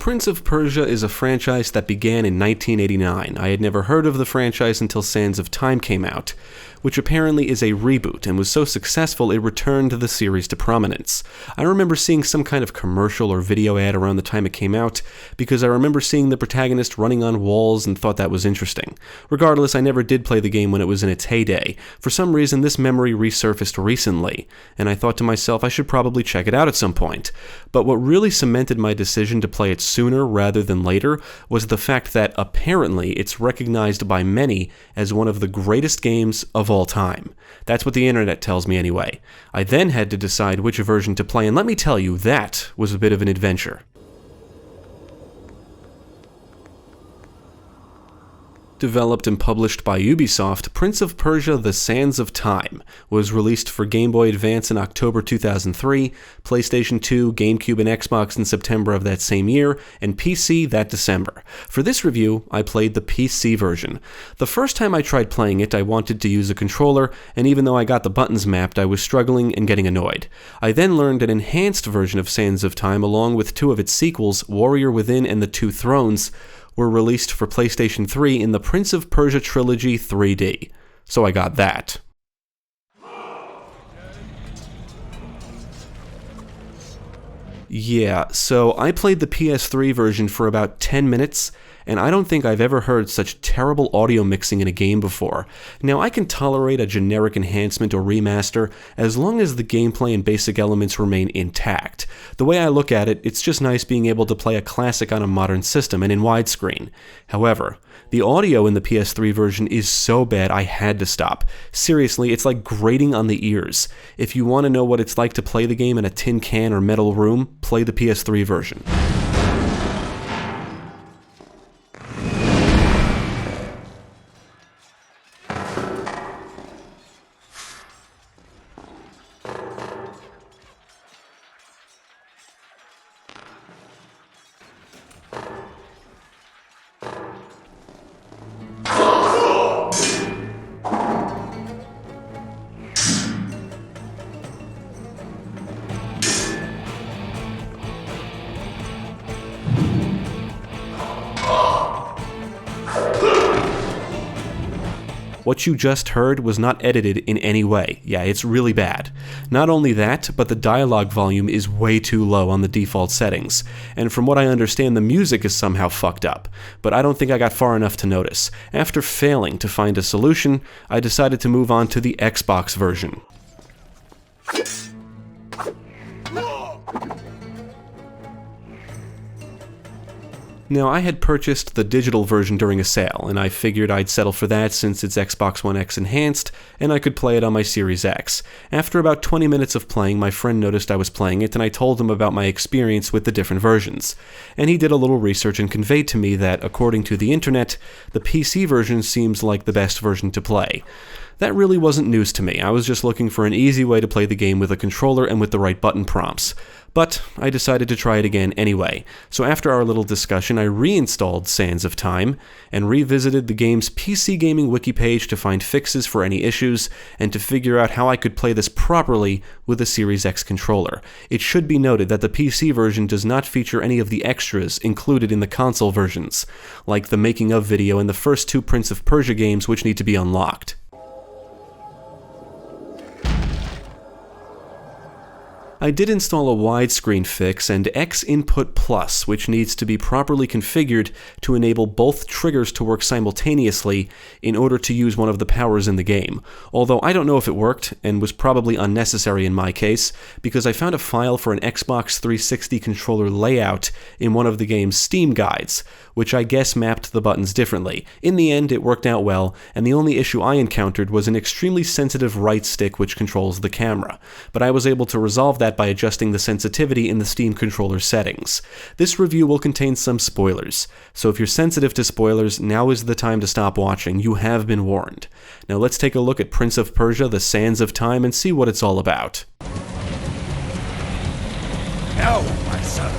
Prince of Persia is a franchise that began in 1989. I had never heard of the franchise until Sands of Time came out, which apparently is a reboot and was so successful it returned the series to prominence. I remember seeing some kind of commercial or video ad around the time it came out, because I remember seeing the protagonist running on walls and thought that was interesting. Regardless, I never did play the game when it was in its heyday. For some reason, this memory resurfaced recently, and I thought to myself I should probably check it out at some point. But what really cemented my decision to play it sooner rather than later was the fact that apparently it's recognized by many as one of the greatest games of all time. That's what the internet tells me anyway. I then had to decide which version to play, and let me tell you, that was a bit of an adventure. Developed and published by Ubisoft, Prince of Persia: The Sands of Time was released for Game Boy Advance in October 2003, PlayStation 2, GameCube, and Xbox in September of that same year, and PC that December. For this review, I played the PC version. The first time I tried playing it, I wanted to use a controller, and even though I got the buttons mapped, I was struggling and getting annoyed. I then learned an enhanced version of Sands of Time along with two of its sequels, Warrior Within and The Two Thrones, were released for PlayStation 3 in the Prince of Persia Trilogy 3D. So I got that. Yeah, so I played the PS3 version for about 10 minutes, and I don't think I've ever heard such terrible audio mixing in a game before. Now, I can tolerate a generic enhancement or remaster as long as the gameplay and basic elements remain intact. The way I look at it, it's just nice being able to play a classic on a modern system and in widescreen. However, the audio in the PS3 version is so bad I had to stop. Seriously, it's like grating on the ears. If you want to know what it's like to play the game in a tin can or metal room, play the PS3 version. What you just heard was not edited in any way. Yeah, it's really bad. Not only that, but the dialogue volume is way too low on the default settings, and from what I understand, the music is somehow fucked up, but I don't think I got far enough to notice. After failing to find a solution, I decided to move on to the Xbox version. Now, I had purchased the digital version during a sale, and I figured I'd settle for that since it's Xbox One X enhanced, and I could play it on my Series X. After about 20 minutes of playing, my friend noticed I was playing it, and I told him about my experience with the different versions. And he did a little research and conveyed to me that, according to the internet, the PC version seems like the best version to play. That really wasn't news to me. I was just looking for an easy way to play the game with a controller and with the right button prompts. But I decided to try it again anyway. So after our little discussion, I reinstalled Sands of Time and revisited the game's PC Gaming wiki page to find fixes for any issues and to figure out how I could play this properly with a Series X controller. It should be noted that the PC version does not feature any of the extras included in the console versions, like the making of video and the first two Prince of Persia games which need to be unlocked. I did install a widescreen fix and X Input Plus, which needs to be properly configured to enable both triggers to work simultaneously in order to use one of the powers in the game. Although I don't know if it worked, and was probably unnecessary in my case, because I found a file for an Xbox 360 controller layout in one of the game's Steam guides, which I guess mapped the buttons differently. In the end, it worked out well, and the only issue I encountered was an extremely sensitive right stick which controls the camera. But I was able to resolve that by adjusting the sensitivity in the Steam controller settings. This review will contain some spoilers, so if you're sensitive to spoilers, now is the time to stop watching. You have been warned. Now let's take a look at Prince of Persia: The Sands of Time and see what it's all about. No, my son.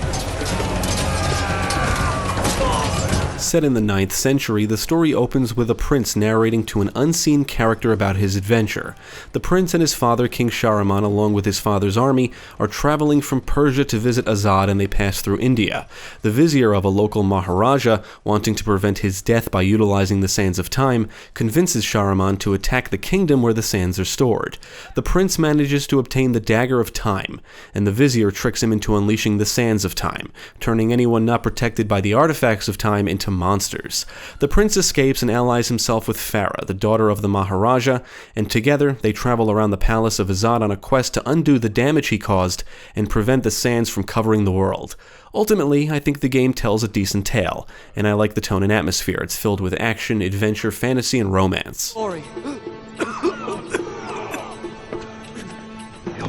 Set in the 9th century, the story opens with a prince narrating to an unseen character about his adventure. The prince and his father, King Shahraman, along with his father's army, are traveling from Persia to visit Azad, and they pass through India. The vizier of a local Maharaja, wanting to prevent his death by utilizing the Sands of Time, convinces Shahraman to attack the kingdom where the sands are stored. The prince manages to obtain the Dagger of Time, and the vizier tricks him into unleashing the Sands of Time, turning anyone not protected by the artifacts of time into monsters. The prince escapes and allies himself with Farah, the daughter of the Maharaja, and together they travel around the palace of Azad on a quest to undo the damage he caused and prevent the sands from covering the world. Ultimately, I think the game tells a decent tale, and I like the tone and atmosphere. It's filled with action, adventure, fantasy, and romance. Your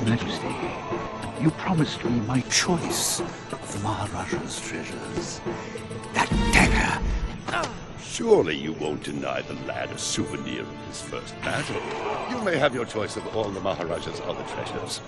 Majesty, you promised me my choice of the Maharaja's treasures. That dagger. Surely you won't deny the lad a souvenir of his first battle. You may have your choice of all the Maharaja's other treasures.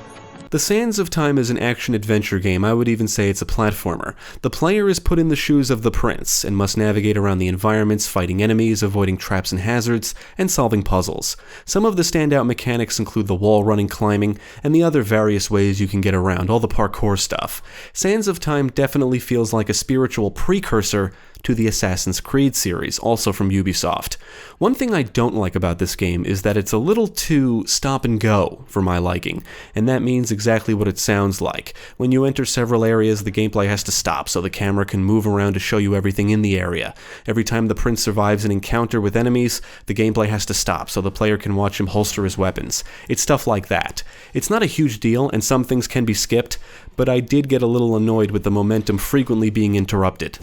The Sands of Time is an action-adventure game. I would even say it's a platformer. The player is put in the shoes of the prince and must navigate around the environments, fighting enemies, avoiding traps and hazards, and solving puzzles. Some of the standout mechanics include the wall running, climbing, and the other various ways you can get around, all the parkour stuff. Sands of Time definitely feels like a spiritual precursor to the Assassin's Creed series, also from Ubisoft. One thing I don't like about this game is that it's a little too stop and go for my liking, and that means exactly what it sounds like. When you enter several areas, the gameplay has to stop so the camera can move around to show you everything in the area. Every time the prince survives an encounter with enemies, the gameplay has to stop so the player can watch him holster his weapons. It's stuff like that. It's not a huge deal, and some things can be skipped, but I did get a little annoyed with the momentum frequently being interrupted.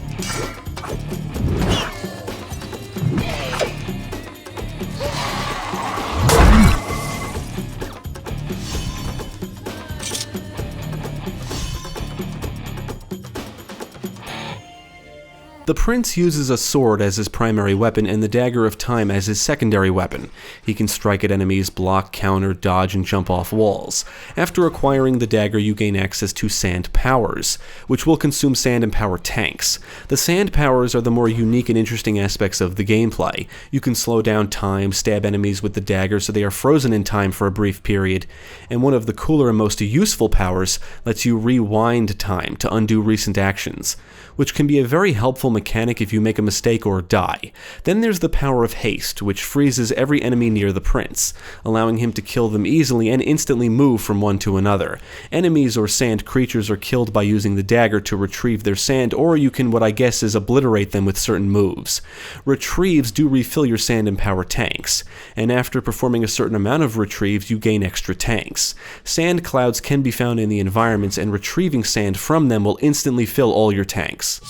The prince uses a sword as his primary weapon and the Dagger of Time as his secondary weapon. He can strike at enemies, block, counter, dodge, and jump off walls. After acquiring the dagger, you gain access to sand powers, which will consume sand and power tanks. The sand powers are the more unique and interesting aspects of the gameplay. You can slow down time, stab enemies with the dagger so they are frozen in time for a brief period, and one of the cooler and most useful powers lets you rewind time to undo recent actions, which can be a very helpful mechanic if you make a mistake or die. Then there's the power of haste, which freezes every enemy near the prince, allowing him to kill them easily and instantly move from one to another. Enemies or sand creatures are killed by using the dagger to retrieve their sand, or you can, what I guess is, obliterate them with certain moves. Retrieves do refill your sand and power tanks, and after performing a certain amount of retrieves, you gain extra tanks. Sand clouds can be found in the environments, and retrieving sand from them will instantly fill all your tanks.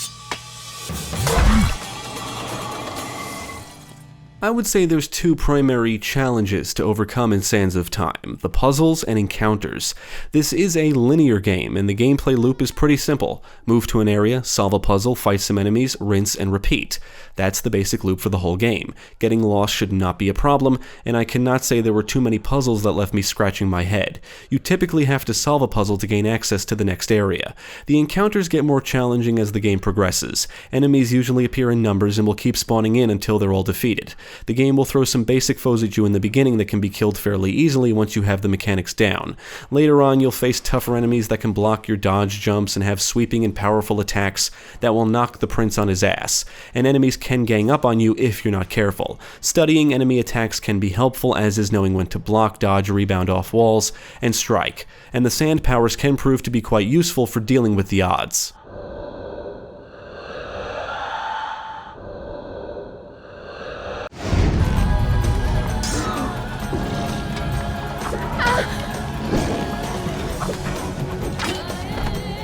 I would say there's two primary challenges to overcome in Sands of Time: the puzzles and encounters. This is a linear game, and the gameplay loop is pretty simple. Move to an area, solve a puzzle, fight some enemies, rinse, and repeat. That's the basic loop for the whole game. Getting lost should not be a problem, and I cannot say there were too many puzzles that left me scratching my head. You typically have to solve a puzzle to gain access to the next area. The encounters get more challenging as the game progresses. Enemies usually appear in numbers and will keep spawning in until they're all defeated. The game will throw some basic foes at you in the beginning that can be killed fairly easily once you have the mechanics down. Later on, you'll face tougher enemies that can block your dodge jumps and have sweeping and powerful attacks that will knock the prince on his ass, and enemies can gang up on you if you're not careful. Studying enemy attacks can be helpful, as is knowing when to block, dodge, rebound off walls, and strike, and the sand powers can prove to be quite useful for dealing with the odds.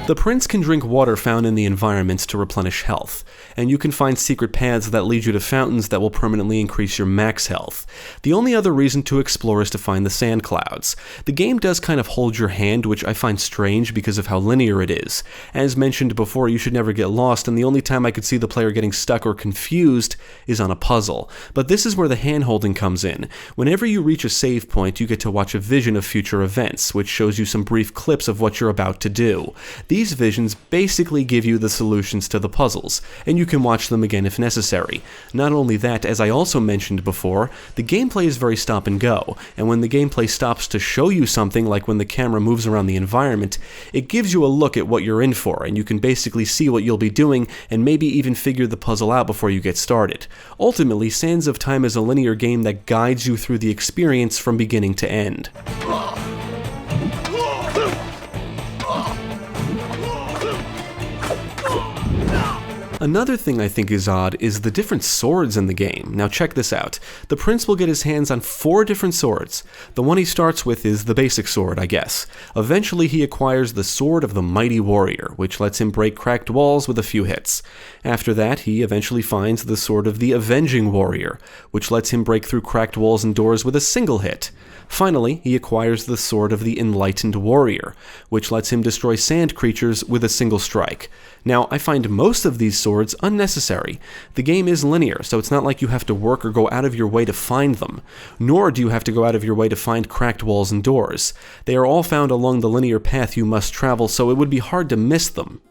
The prince can drink water found in the environments to replenish health, and you can find secret paths that lead you to fountains that will permanently increase your max health. The only other reason to explore is to find the sand clouds. The game does kind of hold your hand, which I find strange because of how linear it is. As mentioned before, you should never get lost, and the only time I could see the player getting stuck or confused is on a puzzle. But this is where the hand-holding comes in. Whenever you reach a save point, you get to watch a vision of future events, which shows you some brief clips of what you're about to do. These these visions basically give you the solutions to the puzzles, and you can watch them again if necessary. Not only that, as I also mentioned before, the gameplay is very stop and go, and when the gameplay stops to show you something, like when the camera moves around the environment, it gives you a look at what you're in for, and you can basically see what you'll be doing and maybe even figure the puzzle out before you get started. Ultimately, Sands of Time is a linear game that guides you through the experience from beginning to end. Another thing I think is odd is the different swords in the game. Now check this out. The prince will get his hands on 4 different swords. The one he starts with is the basic sword, I guess. Eventually he acquires the Sword of the Mighty Warrior, which lets him break cracked walls with a few hits. After that, he eventually finds the Sword of the Avenging Warrior, which lets him break through cracked walls and doors with a single hit. Finally, he acquires the Sword of the Enlightened Warrior, which lets him destroy sand creatures with a single strike. Now, I find most of these swords unnecessary. The game is linear, so it's not like you have to work or go out of your way to find them, nor do you have to go out of your way to find cracked walls and doors. They are all found along the linear path you must travel, so it would be hard to miss them.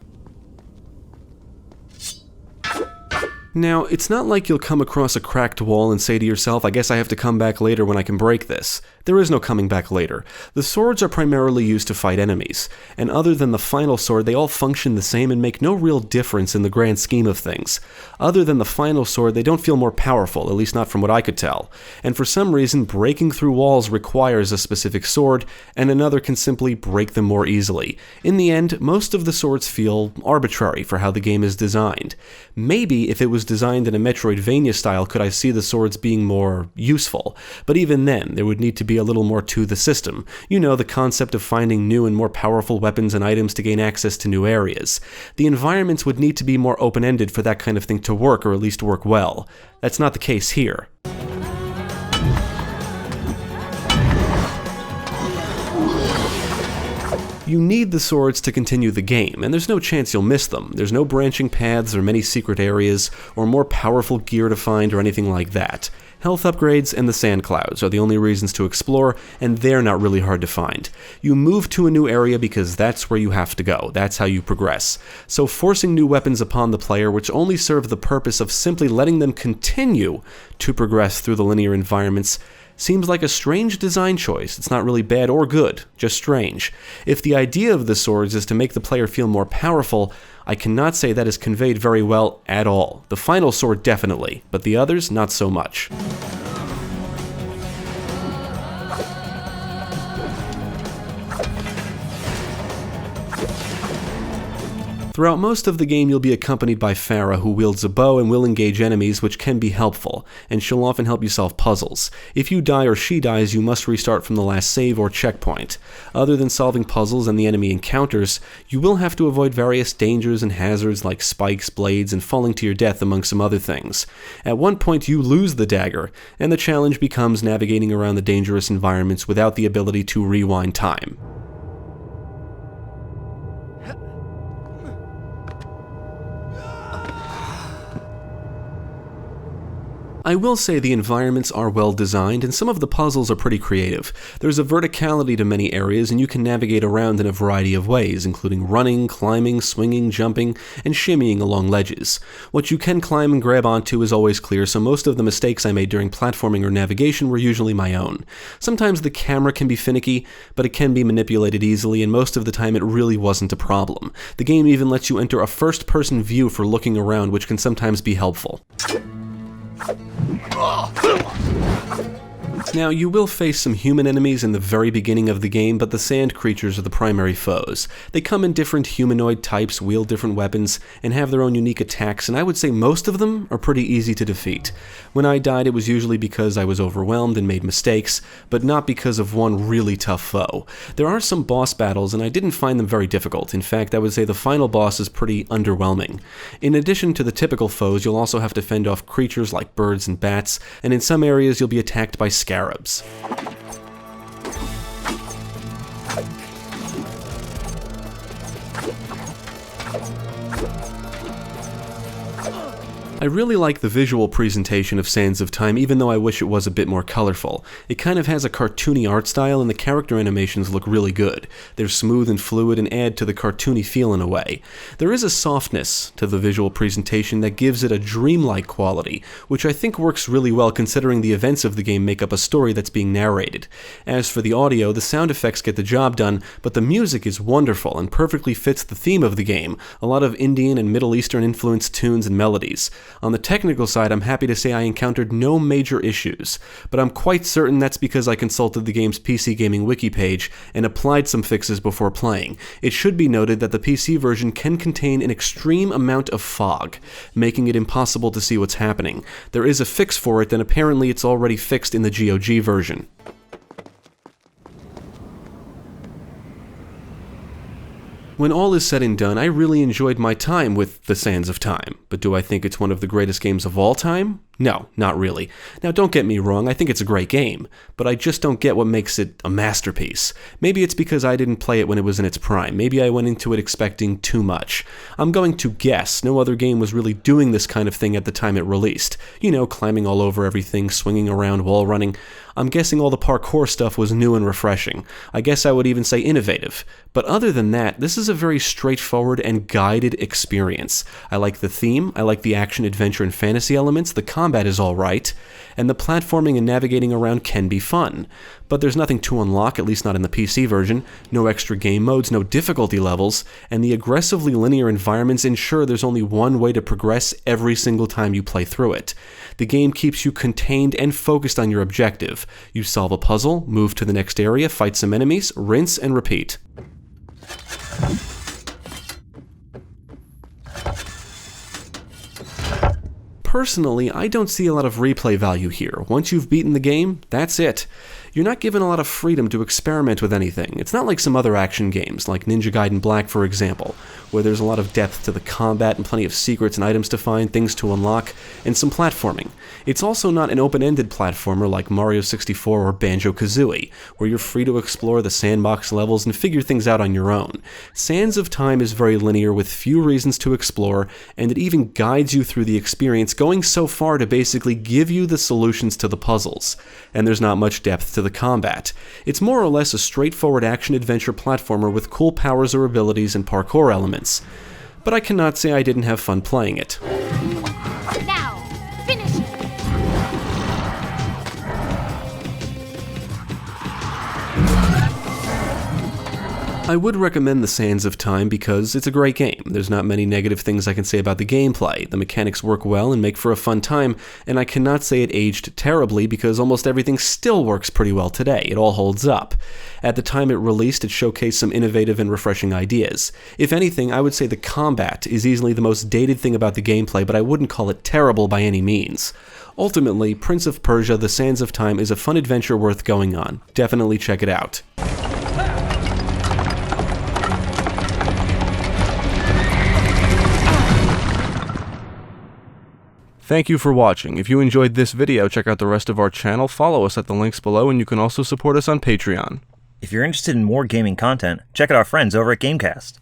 Now, it's not like you'll come across a cracked wall and say to yourself, I guess I have to come back later when I can break this. There is no coming back later. The swords are primarily used to fight enemies, and other than the final sword, they all function the same and make no real difference in the grand scheme of things. Other than the final sword, they don't feel more powerful, at least not from what I could tell. And for some reason, breaking through walls requires a specific sword, and another can simply break them more easily. In the end, most of the swords feel arbitrary for how the game is designed. Maybe if it was designed in a Metroidvania style, could I see the swords being more useful. But even then, there would need to be a little more to the system. You know, the concept of finding new and more powerful weapons and items to gain access to new areas. The environments would need to be more open-ended for that kind of thing to work, or at least work well. That's not the case here. You need the swords to continue the game, and there's no chance you'll miss them. There's no branching paths or many secret areas, or more powerful gear to find or anything like that. Health upgrades and the sand clouds are the only reasons to explore, and they're not really hard to find. You move to a new area because that's where you have to go. That's how you progress. So forcing new weapons upon the player, which only serve the purpose of simply letting them continue to progress through the linear environments, seems like a strange design choice. It's not really bad or good, just strange. If the idea of the swords is to make the player feel more powerful, I cannot say that is conveyed very well at all. The final sword definitely, but the others not so much. Throughout most of the game, you'll be accompanied by Farah, who wields a bow and will engage enemies, which can be helpful, and she'll often help you solve puzzles. If you die or she dies, you must restart from the last save or checkpoint. Other than solving puzzles and the enemy encounters, you will have to avoid various dangers and hazards like spikes, blades, and falling to your death, among some other things. At one point, you lose the dagger, and the challenge becomes navigating around the dangerous environments without the ability to rewind time. I will say the environments are well designed and some of the puzzles are pretty creative. There's a verticality to many areas and you can navigate around in a variety of ways, including running, climbing, swinging, jumping, and shimmying along ledges. What you can climb and grab onto is always clear, so most of the mistakes I made during platforming or navigation were usually my own. Sometimes the camera can be finicky, but it can be manipulated easily, and most of the time it really wasn't a problem. The game even lets you enter a first-person view for looking around, which can sometimes be helpful. Now, you will face some human enemies in the very beginning of the game, but the sand creatures are the primary foes. They come in different humanoid types, wield different weapons, and have their own unique attacks, and I would say most of them are pretty easy to defeat. When I died, it was usually because I was overwhelmed and made mistakes, but not because of one really tough foe. There are some boss battles, and I didn't find them very difficult. In fact, I would say the final boss is pretty underwhelming. In addition to the typical foes, you'll also have to fend off creatures like birds and bats, and in some areas you'll be attacked by scarabs. I really like the visual presentation of Sands of Time, even though I wish it was a bit more colorful. It kind of has a cartoony art style, and the character animations look really good. They're smooth and fluid and add to the cartoony feel in a way. There is a softness to the visual presentation that gives it a dreamlike quality, which I think works really well considering the events of the game make up a story that's being narrated. As for the audio, the sound effects get the job done, but the music is wonderful and perfectly fits the theme of the game, a lot of Indian and Middle Eastern influenced tunes and melodies. On the technical side, I'm happy to say I encountered no major issues, but I'm quite certain that's because I consulted the game's PC Gaming Wiki page and applied some fixes before playing. It should be noted that the PC version can contain an extreme amount of fog, making it impossible to see what's happening. There is a fix for it, and apparently it's already fixed in the GOG version. When all is said and done, I really enjoyed my time with The Sands of Time, but do I think it's one of the greatest games of all time? No, not really. Now don't get me wrong, I think it's a great game, but I just don't get what makes it a masterpiece. Maybe it's because I didn't play it when it was in its prime. Maybe I went into it expecting too much. I'm going to guess no other game was really doing this kind of thing at the time it released. You know, climbing all over everything, swinging around, wall running. I'm guessing all the parkour stuff was new and refreshing. I guess I would even say innovative. But other than that, this is a very straightforward and guided experience. I like the theme, I like the action, adventure, and fantasy elements, the combat is alright, and the platforming and navigating around can be fun. But there's nothing to unlock, at least not in the PC version, no extra game modes, no difficulty levels, and the aggressively linear environments ensure there's only one way to progress every single time you play through it. The game keeps you contained and focused on your objective. You solve a puzzle, move to the next area, fight some enemies, rinse and repeat. Personally, I don't see a lot of replay value here. Once you've beaten the game, that's it. You're not given a lot of freedom to experiment with anything. It's not like some other action games, like Ninja Gaiden Black for example, where there's a lot of depth to the combat and plenty of secrets and items to find, things to unlock, and some platforming. It's also not an open-ended platformer like Mario 64 or Banjo-Kazooie, where you're free to explore the sandbox levels and figure things out on your own. Sands of Time is very linear with few reasons to explore, and it even guides you through the experience, going so far to basically give you the solutions to the puzzles. And there's not much depth to the combat. It's more or less a straightforward action-adventure platformer with cool powers or abilities and parkour elements. But I cannot say I didn't have fun playing it. Now, finish it! I would recommend The Sands of Time because it's a great game. There's not many negative things I can say about the gameplay. The mechanics work well and make for a fun time, and I cannot say it aged terribly because almost everything still works pretty well today. It all holds up. At the time it released, it showcased some innovative and refreshing ideas. If anything, I would say the combat is easily the most dated thing about the gameplay, but I wouldn't call it terrible by any means. Ultimately, Prince of Persia: The Sands of Time is a fun adventure worth going on. Definitely check it out. Thank you for watching. If you enjoyed this video, check out the rest of our channel, follow us at the links below, and you can also support us on Patreon. If you're interested in more gaming content, check out our friends over at Gamecast.